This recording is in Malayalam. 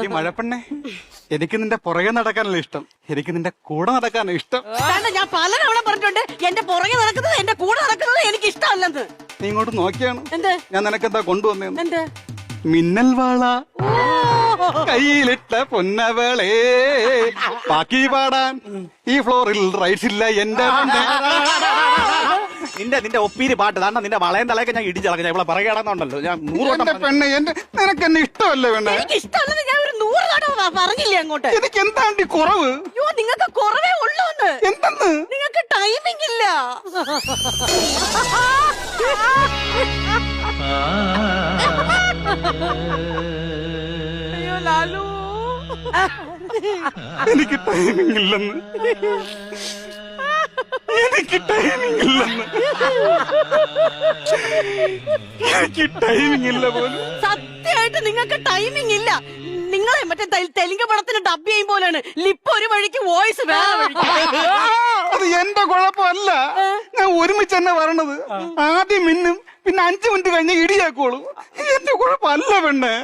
എടി മഴപ്പെണ്ണെ, എനിക്ക് നിന്റെ പുറകെ നടക്കാനല്ല ഇഷ്ടം, എനിക്ക് നിന്റെ കൂടെ നടക്കാനാണ് ഇഷ്ടം. കാരണം ഞാൻ പലതവണ പറഞ്ഞിട്ടുണ്ട് എന്റെ പുറകെ നടക്കുന്നത് എന്റെ കൂടെ നടക്കുന്നത് എനിക്ക് ഇഷ്ടമല്ലെന്ന്. നീ ഇങ്ങോട്ട് നോക്കിയാണ് എന്ത്? ഞാൻ നിനക്കെന്താ കൊണ്ടുവന്നേന്ന്? എന്ത്? മിന്നൽ വാള കയ്യിലിട്ട പൊന്നവളെ, ബാക്കി പാടാൻ ഈ ഫ്ലോറിൽ റൈറ്റ്സ് ഇല്ല എന്റെ പെണ്ണെ. നിന്റെ ഒപ്പീര് പാട്ട് കാരണം നിന്റെ വളയം തലയൊക്കെ ഞാൻ ഇടിച്ചിളക്കാം. ഇവിടെ പറയുകയാണെന്നുണ്ടല്ലോ ഞാൻ 100 എന്റെ പെണ്ണെ, നിനക്ക് എന്നെ ഇഷ്ടമല്ലേ പെണ്ണെ? എനിക്ക് ഇഷ്ടമല്ലെന്ന് ഞാൻ ഒരു 100 തവണ പറഞ്ഞില്ലേ അങ്ങോട്ട്. എനിക്ക് എന്താണ്ടി കുറവ്? അയ്യോ, നിങ്ങൾക്ക് കുറവേ ഉള്ളൂന്ന്. എന്തെന്ന്? നിങ്ങൾക്ക് ടൈമിംഗ് ഇല്ല. അയ്യോ ലാലു, എനിക്ക് ടൈമിംഗ് ഇല്ലെന്ന്, എനിക്ക് ടൈമിംഗ് ഇല്ലെന്ന്, എനിക്ക് ടൈമിംഗ് ഇല്ല പോലും. സത്യമായിട്ട് നിങ്ങൾക്ക് ടൈമിംഗ് ഇല്ല. നിങ്ങളെ മറ്റേ തെലുങ്ക് പടത്തിന് ഡബ് ചെയ്യും പോലെയാണ്. ലിപ്പ് ഒരു വഴിക്ക്, വോയിസ് വേറെ വഴിക്ക്. അത് എന്റെ കുഴപ്പമല്ല, ഞാൻ ഒരുമിച്ച് തന്നെ വരണത്. ആദ്യം മിന്നും, പിന്നെ 5 മിനിറ്റ് കഴിഞ്ഞ് ഇടിയാക്കോളൂ. എന്റെ കുഴപ്പമല്ല പെണ്ണെ.